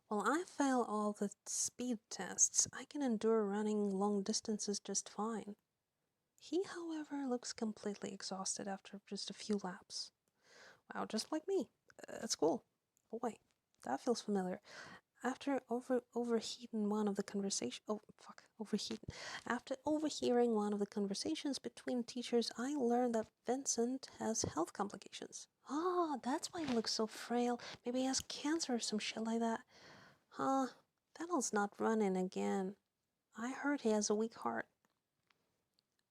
While I fail all the speed tests, I can endure running long distances just fine. He, however, looks completely exhausted after just a few laps. Wow, just like me. At school. Boy, that feels familiar. After overheating one of the conversation oh fuck overheating after overhearing one of the conversations between teachers, I learned that Vincent has health complications. Ah, that's why he looks so frail. Maybe he has cancer or some shit like that. Huh, Fennel's not running again. I heard he has a weak heart.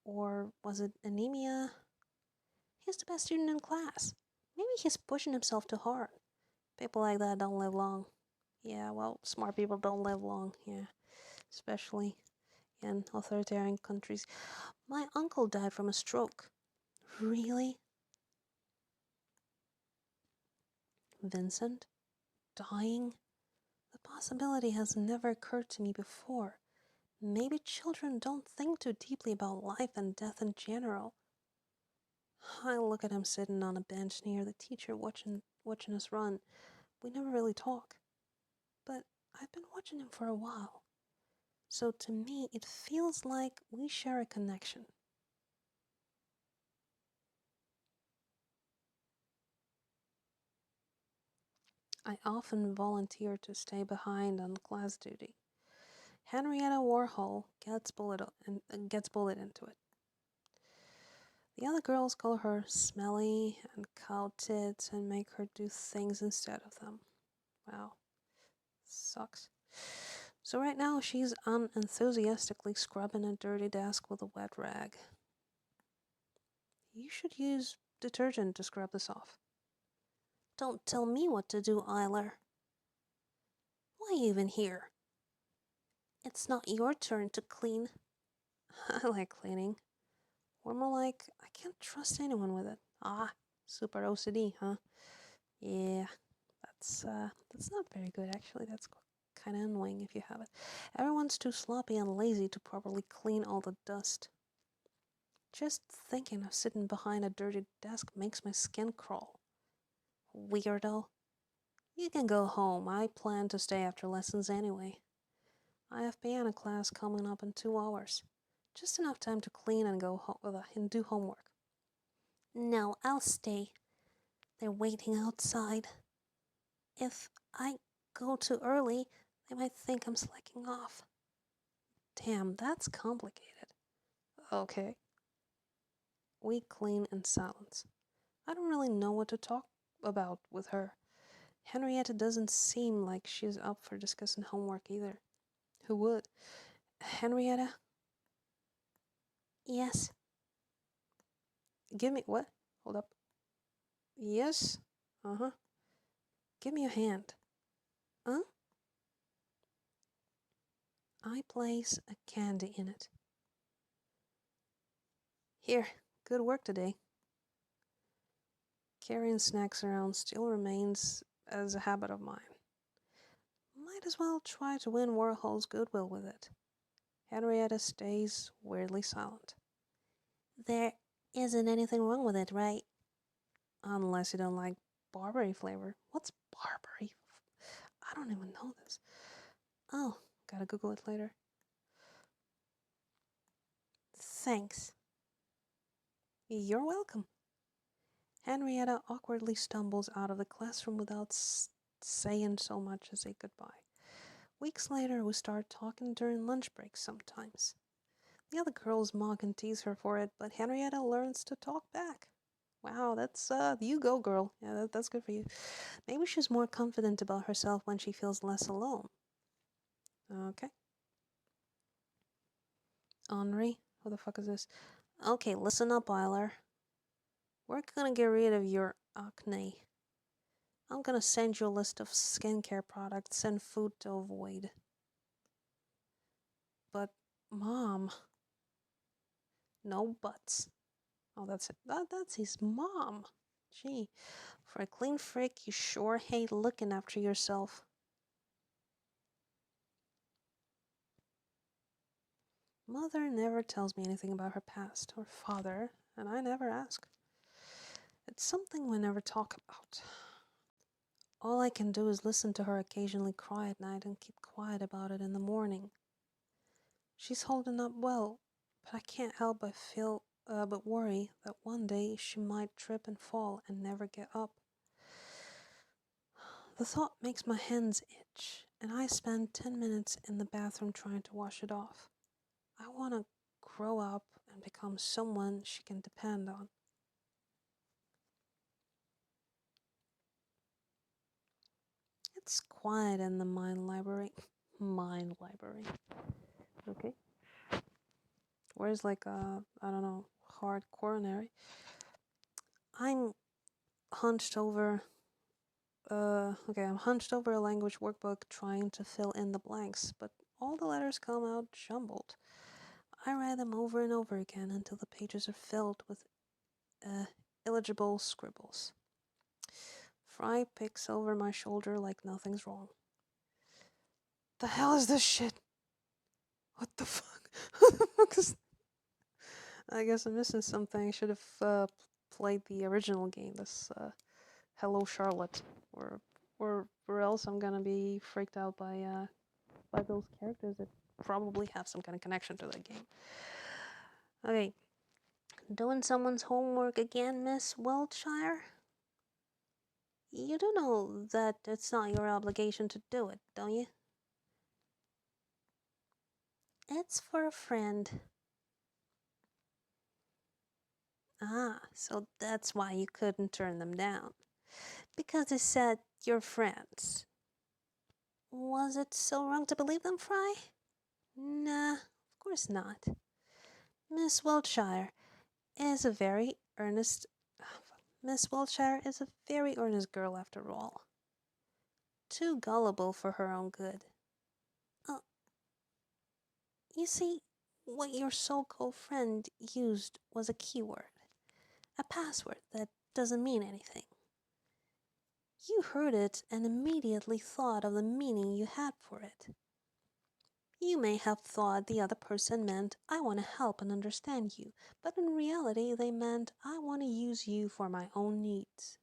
Or was it anemia? He's the best student in class. Maybe he's pushing himself too hard. People like that don't live long. Yeah, well, smart people don't live long, yeah. Especially in authoritarian countries. My uncle died from a stroke. Really? Vincent? Dying? The possibility has never occurred to me before. Maybe children don't think too deeply about life and death in general. I look at him sitting on a bench near the teacher watching us run. We never really talk. But I've been watching him for a while. So to me, it feels like we share a connection. I often volunteer to stay behind on class duty. Henrietta Warhol gets bullied into it. The other girls call her smelly and cow tits and make her do things instead of them. Wow, sucks. So right now she's unenthusiastically scrubbing a dirty desk with a wet rag. You should use detergent to scrub this off. Don't tell me what to do, Eiler. Why are you even here? It's not your turn to clean. I like cleaning. Or more like, I can't trust anyone with it. Ah, super OCD, huh? Yeah, that's not very good actually. That's kind of annoying if you have it. Everyone's too sloppy and lazy to properly clean all the dust. Just thinking of sitting behind a dirty desk makes my skin crawl. Weirdo. You can go home. I plan to stay after lessons anyway. I have piano class coming up in 2 hours. Just enough time to clean and go home and do homework. No, I'll stay. They're waiting outside. If I go too early, they might think I'm slacking off. Damn, that's complicated. Okay. We clean in silence. I don't really know what to talk about with her. Henrietta doesn't seem like she's up for discussing homework either. Who would? Henrietta? Yes. Give me what? Hold up. Yes? Uh-huh. Give me a hand. Huh? I place a candy in it. Here, good work today. Carrying snacks around still remains as a habit of mine. Might as well try to win Warhol's goodwill with it. Henrietta stays weirdly silent. There isn't anything wrong with it, right? Unless you don't like barberry flavor. What's barberry? I don't even know this. Oh, gotta Google it later. Thanks. You're welcome. Henrietta awkwardly stumbles out of the classroom without saying so much as a goodbye. Weeks later, we start talking during lunch breaks sometimes. The other girls mock and tease her for it, but Henrietta learns to talk back. Wow, that's you go, girl. Yeah, that's good for you. Maybe she's more confident about herself when she feels less alone. Okay. Henri, who the fuck is this? Okay, listen up, Eiler. We're gonna get rid of your acne. I'm gonna send you a list of skincare products and food to avoid. But, Mom. No buts. Oh, that's it. That's his mom. Gee, for a clean freak, you sure hate looking after yourself. Mother never tells me anything about her past, or father, and I never ask. It's something we never talk about. All I can do is listen to her occasionally cry at night and keep quiet about it in the morning. She's holding up well, but I can't help but worry that one day she might trip and fall and never get up. The thought makes my hands itch, and I spend 10 minutes in the bathroom trying to wash it off. I want to grow up and become someone she can depend on. It's quiet in the mind library. Mind library. Okay. Where's like I don't know, hard coronary. I'm hunched over I'm hunched over a language workbook trying to fill in the blanks, but all the letters come out jumbled. I read them over and over again until the pages are filled with illegible scribbles. Fry picks over my shoulder like nothing's wrong. The hell is this shit? What the fuck? What the fuck is... I guess I'm missing something. I should have played the original game, this Hello Charlotte, or else I'm gonna be freaked out by those characters that probably have some kind of connection to that game. Okay, doing someone's homework again, Miss Wiltshire? You do know that it's not your obligation to do it, don't you? It's for a friend. Ah, so that's why you couldn't turn them down. Because they said you're friends. Was it so wrong to believe them, Fry? Nah, of course not. Miss Wiltshire is a very earnest... Miss Wiltshire is a very earnest girl after all. Too gullible for her own good. You see, what your so-called friend used was a keyword. A password that doesn't mean anything. You heard it and immediately thought of the meaning you had for it. You may have thought the other person meant, I want to help and understand you, but in reality they meant, I want to use you for my own needs.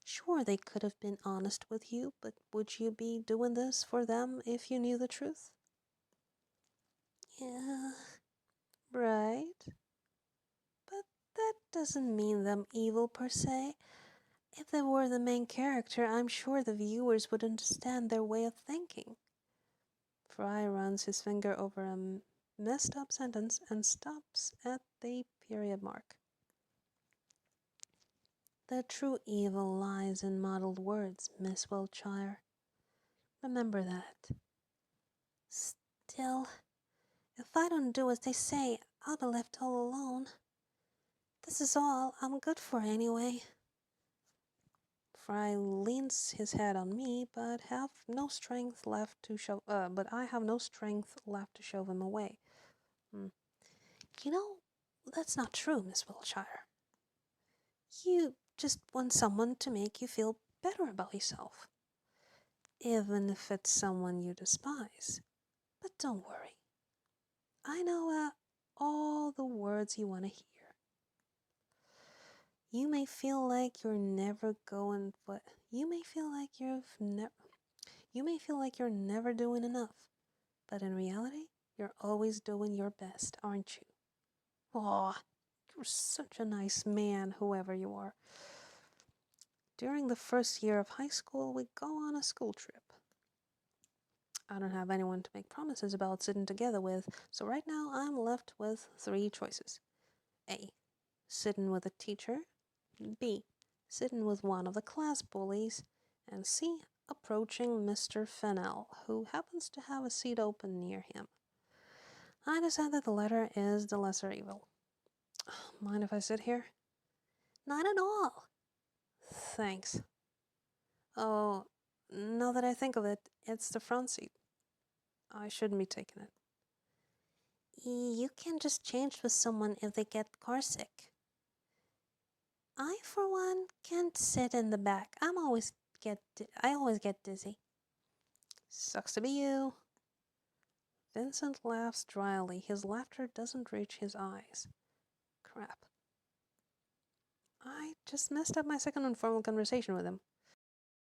Sure, they could have been honest with you, but would you be doing this for them if you knew the truth? Yeah, right. But that doesn't mean them evil per se. If they were the main character, I'm sure the viewers would understand their way of thinking. Fry runs his finger over a messed up sentence and stops at the period mark. The true evil lies in muddled words, Miss Wiltshire. Remember that. Still, if I don't do as they say, I'll be left all alone. This is all I'm good for anyway. Fry leans his head on me, but I have no strength left to shove him away. You know, that's not true, Miss Wiltshire. You just want someone to make you feel better about yourself, even if it's someone you despise. But don't worry. I know all the words you want to hear. You may feel like you're never going, but you may feel like you're never doing enough. But in reality, you're always doing your best, aren't you? Aw, you're such a nice man, whoever you are. During the first year of high school, we go on a school trip. I don't have anyone to make promises about sitting together with, so right now I'm left with 3 choices. A. Sitting with a teacher. B. Sitting with one of the class bullies. And C. Approaching Mr. Fennell, who happens to have a seat open near him. I decide that the latter is the lesser evil. Mind if I sit here? Not at all. Thanks. Oh, now that I think of it, it's the front seat. I shouldn't be taking it. You can just change with someone if they get car sick. I, for one, can't sit in the back. I always get dizzy. Sucks to be you. Vincent laughs dryly. His laughter doesn't reach his eyes. Crap. I just messed up my second informal conversation with him.